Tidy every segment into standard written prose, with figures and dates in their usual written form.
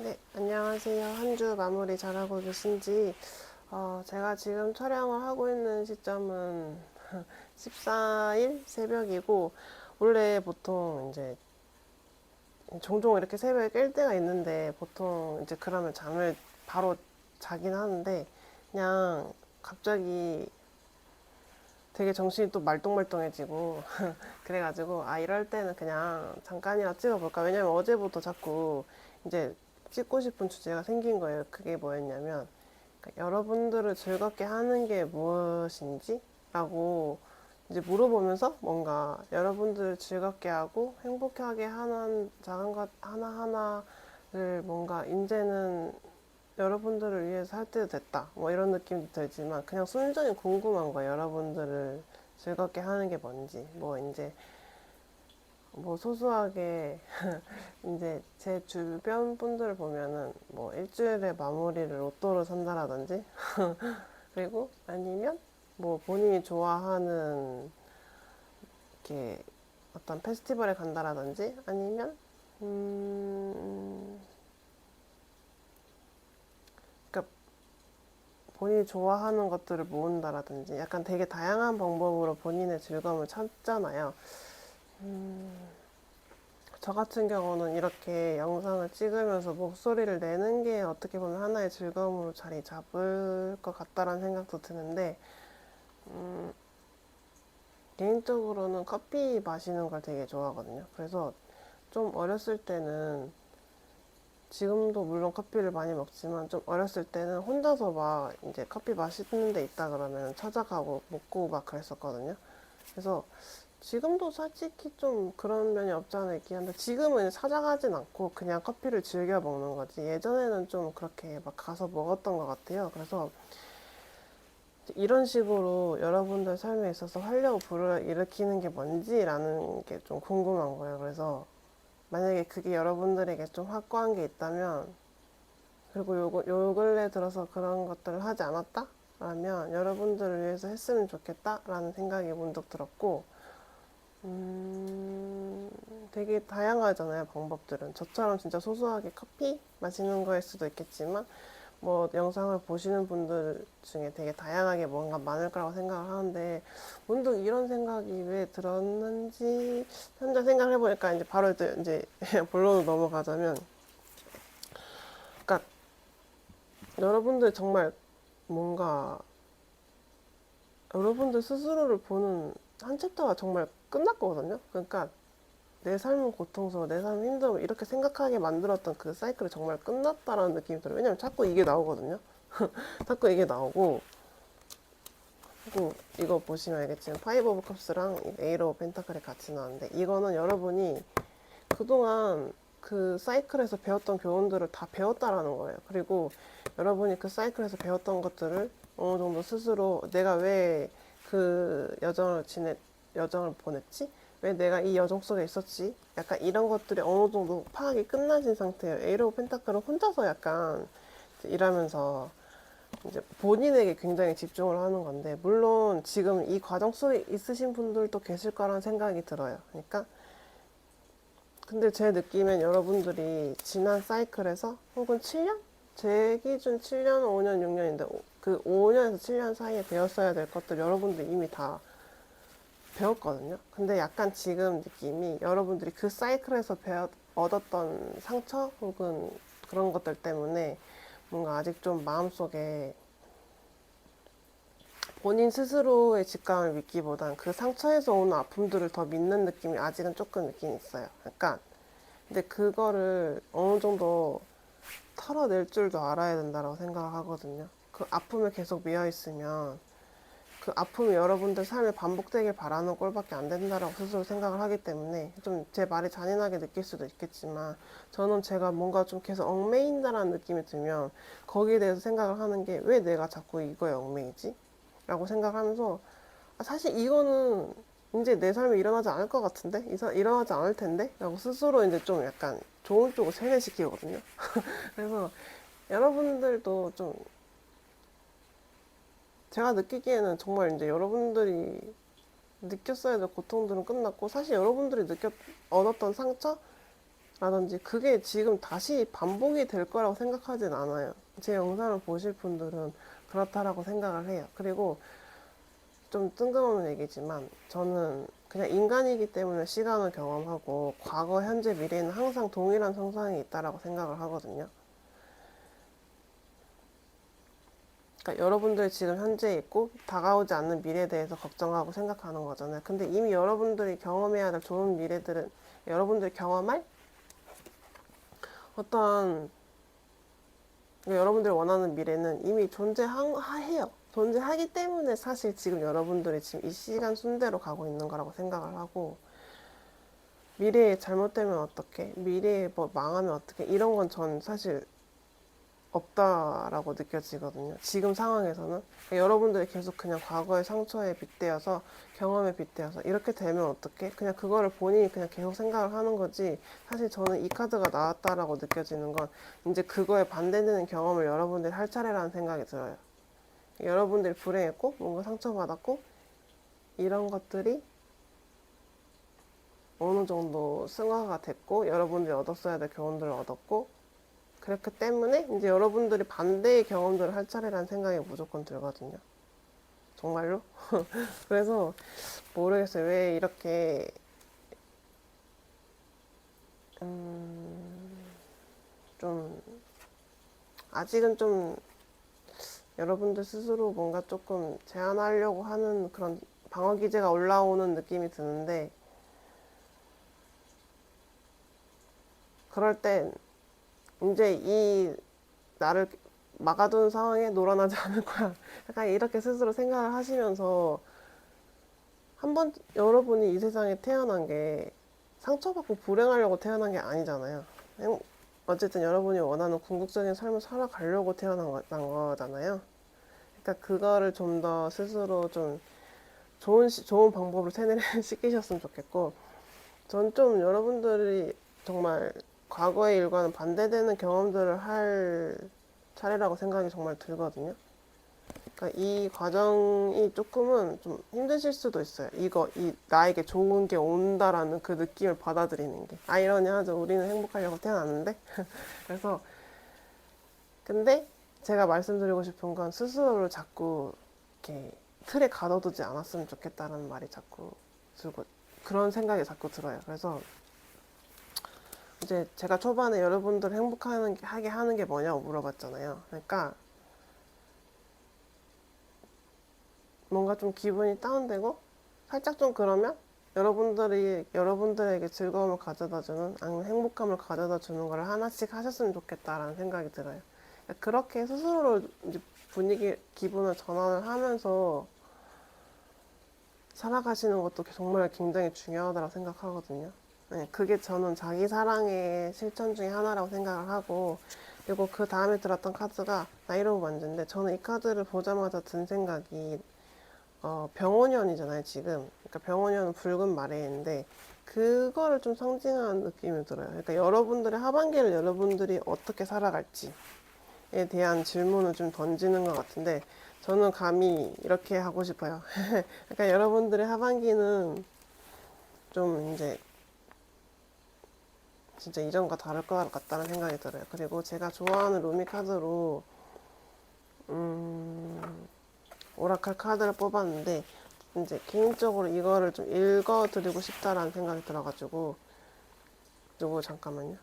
네, 안녕하세요. 한 주 마무리 잘하고 계신지. 제가 지금 촬영을 하고 있는 시점은 14일 새벽이고, 원래 보통 이제 종종 이렇게 새벽에 깰 때가 있는데, 보통 이제 그러면 잠을 바로 자긴 하는데, 그냥 갑자기 되게 정신이 또 말똥말똥해지고, 그래가지고, 이럴 때는 그냥 잠깐이라 찍어볼까. 왜냐면 어제부터 자꾸 이제 찍고 싶은 주제가 생긴 거예요. 그게 뭐였냐면, 그러니까 여러분들을 즐겁게 하는 게 무엇인지? 라고 이제 물어보면서 뭔가 여러분들을 즐겁게 하고 행복하게 하는 작은 것 하나하나를 뭔가 이제는 여러분들을 위해서 할 때도 됐다. 뭐 이런 느낌도 들지만 그냥 순전히 궁금한 거예요. 여러분들을 즐겁게 하는 게 뭔지. 뭐 이제 뭐 소소하게 이제 제 주변 분들을 보면은 뭐 일주일에 마무리를 로또를 산다라든지 그리고 아니면 뭐 본인이 좋아하는 이렇게 어떤 페스티벌에 간다라든지 아니면 그러니까 본인이 좋아하는 것들을 모은다라든지 약간 되게 다양한 방법으로 본인의 즐거움을 찾잖아요. 저 같은 경우는 이렇게 영상을 찍으면서 목소리를 내는 게 어떻게 보면 하나의 즐거움으로 자리 잡을 것 같다라는 생각도 드는데 개인적으로는 커피 마시는 걸 되게 좋아하거든요. 그래서 좀 어렸을 때는 지금도 물론 커피를 많이 먹지만 좀 어렸을 때는 혼자서 막 이제 커피 마시는 데 있다 그러면 찾아가고 먹고 막 그랬었거든요. 그래서 지금도 솔직히 좀 그런 면이 없지 않아 있긴 한데 지금은 찾아가진 않고 그냥 커피를 즐겨 먹는 거지. 예전에는 좀 그렇게 막 가서 먹었던 것 같아요. 그래서 이런 식으로 여러분들 삶에 있어서 활력 불을 일으키는 게 뭔지라는 게 좀 궁금한 거예요. 그래서 만약에 그게 여러분들에게 좀 확고한 게 있다면 그리고 요 근래 들어서 그런 것들을 하지 않았다? 라면 여러분들을 위해서 했으면 좋겠다라는 생각이 문득 들었고 되게 다양하잖아요, 방법들은. 저처럼 진짜 소소하게 커피 마시는 거일 수도 있겠지만, 뭐, 영상을 보시는 분들 중에 되게 다양하게 뭔가 많을 거라고 생각을 하는데, 문득 이런 생각이 왜 들었는지, 혼자 생각을 해보니까 이제 바로 이제 본론으로 넘어가자면, 그러니까 여러분들 정말 뭔가, 여러분들 스스로를 보는 한 챕터가 정말 끝났거든요? 그러니까 내 삶은 고통스러워, 내 삶은 힘들어 이렇게 생각하게 만들었던 그 사이클이 정말 끝났다라는 느낌이 들어요. 왜냐면 자꾸 이게 나오거든요. 자꾸 이게 나오고 그리고 이거 보시면 알겠지만 파이브 오브 컵스랑 에이러 오브 펜타클이 같이 나왔는데 이거는 여러분이 그동안 그 사이클에서 배웠던 교훈들을 다 배웠다라는 거예요. 그리고 여러분이 그 사이클에서 배웠던 것들을 어느 정도 스스로 내가 왜 그 여정을 보냈지? 왜 내가 이 여정 속에 있었지? 약간 이런 것들이 어느 정도 파악이 끝나신 상태예요. 에이러 오브 펜타클은 혼자서 약간 일하면서 이제 본인에게 굉장히 집중을 하는 건데 물론 지금 이 과정 속에 있으신 분들도 계실 거라는 생각이 들어요. 그러니까 근데 제 느낌엔 여러분들이 지난 사이클에서 혹은 7년? 제 기준 7년, 5년, 6년인데 그 5년에서 7년 사이에 배웠어야 될 것들 여러분들 이미 다 배웠거든요. 근데 약간 지금 느낌이 여러분들이 그 사이클에서 얻었던 상처 혹은 그런 것들 때문에 뭔가 아직 좀 마음속에 본인 스스로의 직감을 믿기보단 그 상처에서 오는 아픔들을 더 믿는 느낌이 아직은 조금 있긴 있어요. 약간 근데 그거를 어느 정도 털어낼 줄도 알아야 된다고 생각을 하거든요. 그 아픔에 계속 미어 있으면 그 아픔이 여러분들 삶에 반복되길 바라는 꼴밖에 안 된다라고 스스로 생각을 하기 때문에 좀 제 말이 잔인하게 느낄 수도 있겠지만 저는 제가 뭔가 좀 계속 얽매인다라는 느낌이 들면 거기에 대해서 생각을 하는 게 왜 내가 자꾸 이거에 얽매이지? 라고 생각하면서 사실 이거는 이제 내 삶에 일어나지 않을 것 같은데? 일어나지 않을 텐데? 라고 스스로 이제 좀 약간 좋은 쪽으로 세뇌시키거든요. 그래서 여러분들도 좀 제가 느끼기에는 정말 이제 여러분들이 느꼈어야 될 고통들은 끝났고 사실 여러분들이 얻었던 상처 라든지 그게 지금 다시 반복이 될 거라고 생각하진 않아요. 제 영상을 보실 분들은 그렇다라고 생각을 해요. 그리고 좀 뜬금없는 얘기지만 저는 그냥 인간이기 때문에 시간을 경험하고 과거, 현재, 미래에는 항상 동일한 성상이 있다라고 생각을 하거든요. 그러니까 여러분들이 지금 현재 있고 다가오지 않는 미래에 대해서 걱정하고 생각하는 거잖아요. 근데 이미 여러분들이 경험해야 될 좋은 미래들은 여러분들이 경험할 어떤 여러분들이 원하는 미래는 이미 존재해요. 존재하기 때문에 사실 지금 여러분들이 지금 이 시간 순대로 가고 있는 거라고 생각을 하고 미래에 잘못되면 어떡해? 미래에 뭐 망하면 어떡해? 이런 건 전 사실 없다라고 느껴지거든요. 지금 상황에서는 그러니까 여러분들이 계속 그냥 과거의 상처에 빗대어서 경험에 빗대어서 이렇게 되면 어떡해? 그냥 그거를 본인이 그냥 계속 생각을 하는 거지. 사실 저는 이 카드가 나왔다라고 느껴지는 건 이제 그거에 반대되는 경험을 여러분들이 할 차례라는 생각이 들어요. 여러분들이 불행했고 뭔가 상처받았고 이런 것들이 어느 정도 승화가 됐고 여러분들이 얻었어야 될 교훈들을 얻었고 그렇기 때문에 이제 여러분들이 반대의 경험들을 할 차례라는 생각이 무조건 들거든요. 정말로. 그래서 모르겠어요. 왜 이렇게 좀 아직은 좀 여러분들 스스로 뭔가 조금 제한하려고 하는 그런 방어 기제가 올라오는 느낌이 드는데 그럴 땐 이제 이 나를 막아두는 상황에 놀아나지 않을 거야. 약간 이렇게 스스로 생각을 하시면서 한번 여러분이 이 세상에 태어난 게 상처받고 불행하려고 태어난 게 아니잖아요. 어쨌든 여러분이 원하는 궁극적인 삶을 살아가려고 태어난 거잖아요. 그러니까 그거를 좀 더 스스로 좀 좋은 방법으로 세뇌를 시키셨으면 좋겠고, 전 좀 여러분들이 정말 과거의 일과는 반대되는 경험들을 할 차례라고 생각이 정말 들거든요. 그러니까 이 과정이 조금은 좀 힘드실 수도 있어요. 나에게 좋은 게 온다라는 그 느낌을 받아들이는 게. 아이러니하죠. 우리는 행복하려고 태어났는데. 그래서, 근데 제가 말씀드리고 싶은 건 스스로를 자꾸 이렇게 틀에 가둬두지 않았으면 좋겠다는 말이 자꾸 들고, 그런 생각이 자꾸 들어요. 그래서 이제 제가 초반에 여러분들 하게 하는 게 뭐냐고 물어봤잖아요. 그러니까 뭔가 좀 기분이 다운되고 살짝 좀 그러면 여러분들에게 즐거움을 가져다 주는 아니면 행복감을 가져다 주는 걸 하나씩 하셨으면 좋겠다라는 생각이 들어요. 그렇게 스스로 이제 기분을 전환을 하면서 살아가시는 것도 정말 굉장히 중요하다고 생각하거든요. 네, 그게 저는 자기 사랑의 실천 중에 하나라고 생각을 하고, 그리고 그 다음에 들었던 카드가 나이로우 만즈인데, 저는 이 카드를 보자마자 든 생각이 병원연이잖아요, 지금. 그러니까 병원연은 붉은 마레인데, 그거를 좀 상징하는 느낌이 들어요. 그러니까 여러분들의 하반기를 여러분들이 어떻게 살아갈지에 대한 질문을 좀 던지는 것 같은데, 저는 감히 이렇게 하고 싶어요. 그러니까 여러분들의 하반기는 좀 이제 진짜 이전과 다를 것 같다는 생각이 들어요. 그리고 제가 좋아하는 루미 카드로 오라클 카드를 뽑았는데 이제 개인적으로 이거를 좀 읽어드리고 싶다라는 생각이 들어가지고 누구 잠깐만요.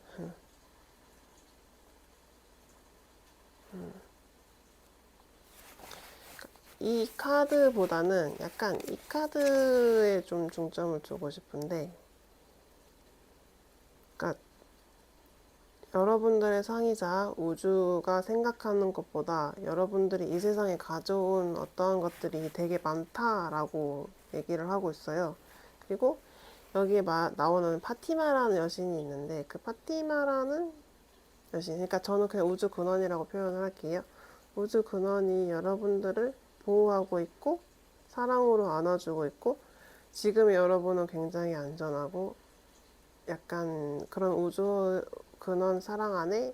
이 카드보다는 약간 이 카드에 좀 중점을 두고 싶은데, 그러니까 여러분들의 상이자 우주가 생각하는 것보다 여러분들이 이 세상에 가져온 어떠한 것들이 되게 많다라고 얘기를 하고 있어요. 그리고 여기에 나오는 파티마라는 여신이 있는데 그 파티마라는 여신, 그러니까 저는 그냥 우주 근원이라고 표현을 할게요. 우주 근원이 여러분들을 보호하고 있고 사랑으로 안아주고 있고 지금의 여러분은 굉장히 안전하고 약간 그런 우주 근원 사랑 안에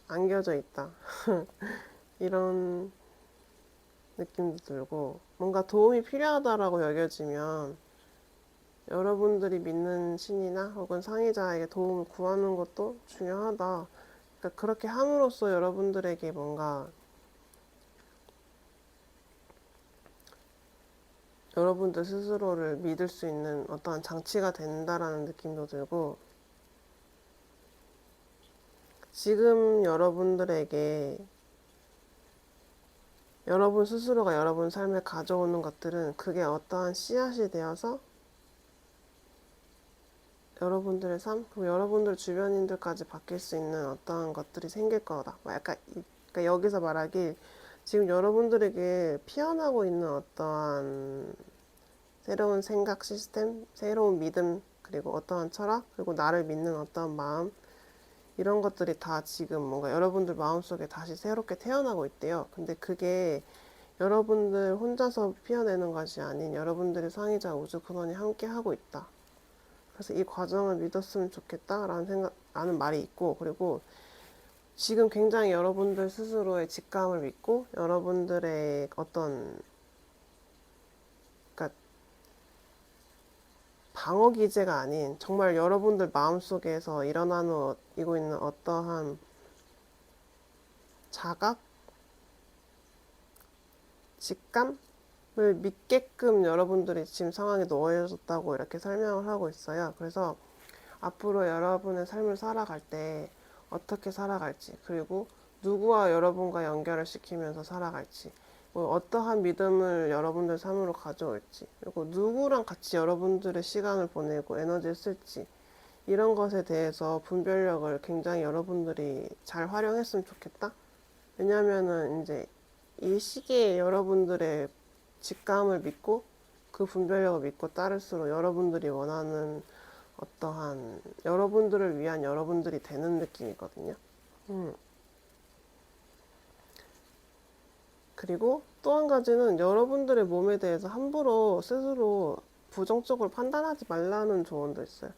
안겨져 있다. 이런 느낌도 들고 뭔가 도움이 필요하다라고 여겨지면 여러분들이 믿는 신이나 혹은 상의자에게 도움을 구하는 것도 중요하다. 그러니까 그렇게 함으로써 여러분들에게 뭔가 여러분들 스스로를 믿을 수 있는 어떠한 장치가 된다라는 느낌도 들고, 지금 여러분들에게 여러분 스스로가 여러분 삶에 가져오는 것들은 그게 어떠한 씨앗이 되어서 여러분들의 삶, 그리고 여러분들 주변인들까지 바뀔 수 있는 어떠한 것들이 생길 거다. 뭐 약간 그러니까 여기서 말하길, 지금 여러분들에게 피어나고 있는 어떠한 새로운 생각 시스템, 새로운 믿음, 그리고 어떠한 철학, 그리고 나를 믿는 어떠한 마음, 이런 것들이 다 지금 뭔가 여러분들 마음속에 다시 새롭게 태어나고 있대요. 근데 그게 여러분들 혼자서 피어내는 것이 아닌 여러분들의 상의자 우주 근원이 함께 하고 있다. 그래서 이 과정을 믿었으면 좋겠다라는 라는 말이 있고, 그리고 지금 굉장히 여러분들 스스로의 직감을 믿고 여러분들의 어떤, 그러니까 방어 기제가 아닌 정말 여러분들 마음속에서 일어나고 있는 어떠한 자각, 직감을 믿게끔 여러분들이 지금 상황에 놓여졌다고 이렇게 설명을 하고 있어요. 그래서 앞으로 여러분의 삶을 살아갈 때 어떻게 살아갈지, 그리고 누구와 여러분과 연결을 시키면서 살아갈지, 뭐 어떠한 믿음을 여러분들 삶으로 가져올지, 그리고 누구랑 같이 여러분들의 시간을 보내고 에너지를 쓸지, 이런 것에 대해서 분별력을 굉장히 여러분들이 잘 활용했으면 좋겠다. 왜냐면은 이제 이 시기에 여러분들의 직감을 믿고 그 분별력을 믿고 따를수록 여러분들이 원하는 어떠한 여러분들을 위한 여러분들이 되는 느낌이거든요. 그리고 또 한 가지는 여러분들의 몸에 대해서 함부로 스스로 부정적으로 판단하지 말라는 조언도 있어요.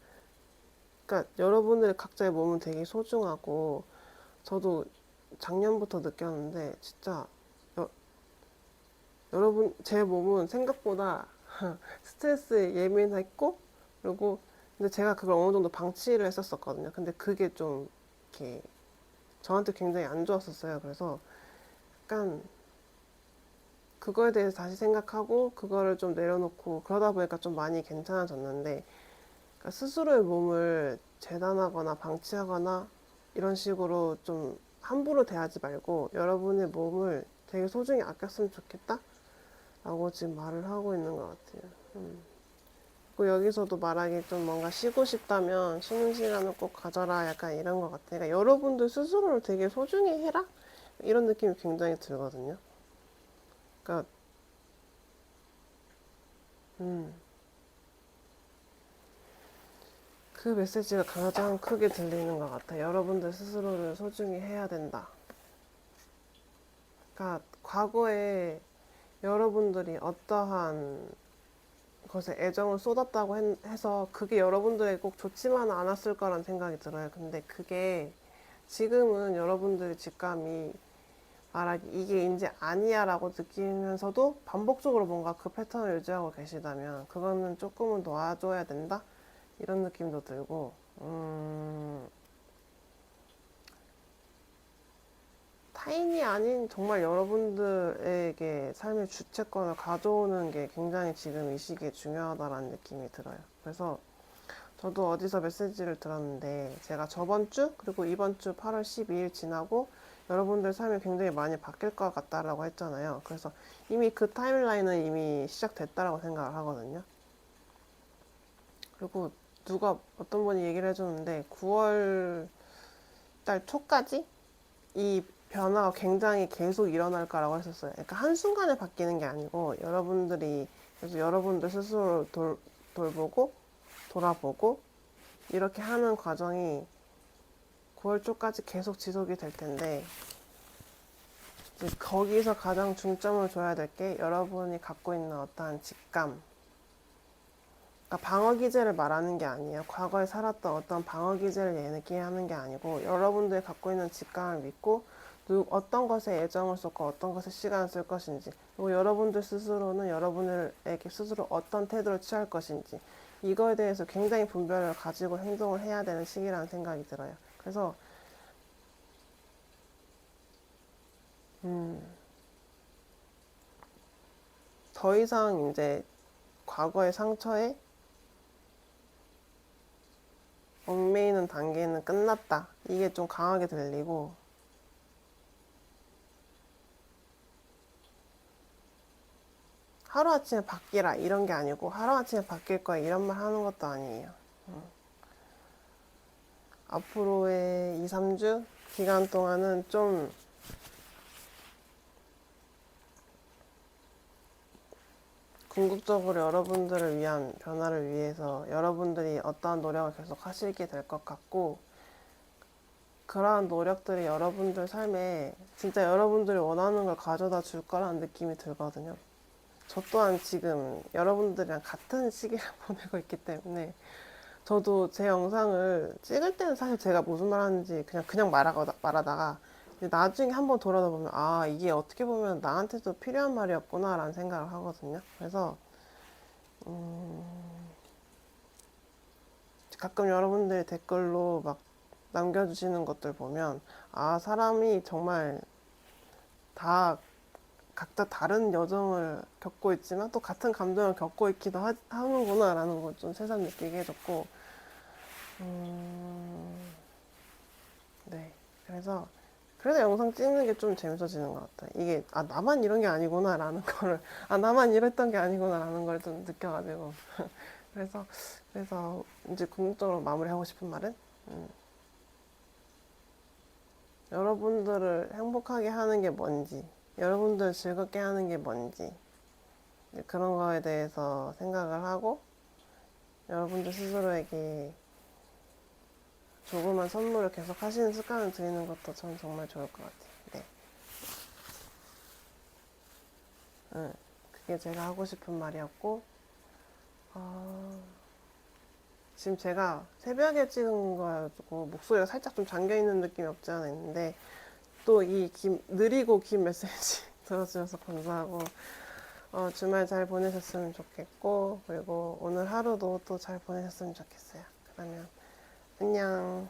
그러니까 여러분들의 각자의 몸은 되게 소중하고, 저도 작년부터 느꼈는데 진짜 여러분 제 몸은 생각보다 스트레스에 예민했고, 그리고 근데 제가 그걸 어느 정도 방치를 했었었거든요. 근데 그게 좀 이렇게 저한테 굉장히 안 좋았었어요. 그래서 약간 그거에 대해서 다시 생각하고 그거를 좀 내려놓고 그러다 보니까 좀 많이 괜찮아졌는데, 그러니까 스스로의 몸을 재단하거나 방치하거나 이런 식으로 좀 함부로 대하지 말고 여러분의 몸을 되게 소중히 아꼈으면 좋겠다 라고 지금 말을 하고 있는 것 같아요. 그리고 여기서도 말하기 좀 뭔가 쉬고 싶다면 쉬는 시간을 꼭 가져라, 약간 이런 것 같아요. 그러니까 여러분들 스스로를 되게 소중히 해라, 이런 느낌이 굉장히 들거든요. 그러니까 그 메시지가 가장 크게 들리는 것 같아요. 여러분들 스스로를 소중히 해야 된다. 그러니까 과거에 여러분들이 어떠한 것에 애정을 쏟았다고 해서 그게 여러분들에게 꼭 좋지만은 않았을 거란 생각이 들어요. 근데 그게 지금은 여러분들의 직감이 말하기 이게 이제 아니야 라고 느끼면서도 반복적으로 뭔가 그 패턴을 유지하고 계시다면 그거는 조금은 놔줘야 된다, 이런 느낌도 들고, 타인이 아닌 정말 여러분들에게 삶의 주체권을 가져오는 게 굉장히 지금 이 시기에 중요하다라는 느낌이 들어요. 그래서 저도 어디서 메시지를 들었는데, 제가 저번 주 그리고 이번 주 8월 12일 지나고 여러분들 삶이 굉장히 많이 바뀔 것 같다라고 했잖아요. 그래서 이미 그 타임라인은 이미 시작됐다라고 생각을 하거든요. 그리고 누가 어떤 분이 얘기를 해줬는데 9월 달 초까지 이 변화가 굉장히 계속 일어날 거라고 했었어요. 그러니까 한순간에 바뀌는 게 아니고 여러분들이 그래서 여러분들 스스로 돌보고 돌아보고 이렇게 하는 과정이 9월 초까지 계속 지속이 될 텐데, 이제 거기서 가장 중점을 줘야 될 게 여러분이 갖고 있는 어떠한 직감, 그러니까 방어 기제를 말하는 게 아니에요. 과거에 살았던 어떤 방어 기제를 얘기하는 게 아니고 여러분들이 갖고 있는 직감을 믿고 어떤 것에 애정을 쏟고 어떤 것에 시간을 쓸 것인지, 그리고 여러분들 스스로는 여러분에게 스스로 어떤 태도를 취할 것인지, 이거에 대해서 굉장히 분별을 가지고 행동을 해야 되는 시기라는 생각이 들어요. 그래서 더 이상 이제 과거의 상처에 얽매이는 단계는 끝났다. 이게 좀 강하게 들리고, 하루아침에 바뀌라 이런 게 아니고 하루아침에 바뀔 거야 이런 말 하는 것도 아니에요. 앞으로의 2, 3주 기간 동안은 좀 궁극적으로 여러분들을 위한 변화를 위해서 여러분들이 어떠한 노력을 계속 하시게 될 것 같고, 그러한 노력들이 여러분들 삶에 진짜 여러분들이 원하는 걸 가져다 줄 거라는 느낌이 들거든요. 저 또한 지금 여러분들이랑 같은 시기를 보내고 있기 때문에 저도 제 영상을 찍을 때는 사실 제가 무슨 말 하는지 그냥 말하다가 나중에 한번 돌아다 보면 아, 이게 어떻게 보면 나한테도 필요한 말이었구나 라는 생각을 하거든요. 그래서 가끔 여러분들이 댓글로 막 남겨주시는 것들 보면 아, 사람이 정말 다 각자 다른 여정을 겪고 있지만 또 같은 감정을 겪고 있기도 하는구나 라는 걸 좀 새삼 느끼게 해줬고, 네. 그래서 영상 찍는 게 좀 재밌어지는 것 같아요. 이게, 아, 나만 이런 게 아니구나 라는 거를, 아, 나만 이랬던 게 아니구나 라는 걸 좀 느껴가지고. 그래서, 그래서 이제 궁극적으로 마무리하고 싶은 말은, 여러분들을 행복하게 하는 게 뭔지, 여러분들을 즐겁게 하는 게 뭔지, 그런 거에 대해서 생각을 하고, 여러분들 스스로에게 조그만 선물을 계속 하시는 습관을 들이는 것도 전 정말 좋을 것 같아요. 네. 그게 제가 하고 싶은 말이었고, 지금 제가 새벽에 찍은 거여가지고 목소리가 살짝 좀 잠겨있는 느낌이 없지 않아 있는데, 또 이 느리고 긴 메시지 들어주셔서 감사하고, 주말 잘 보내셨으면 좋겠고, 그리고 오늘 하루도 또 잘 보내셨으면 좋겠어요. 그러면 안녕.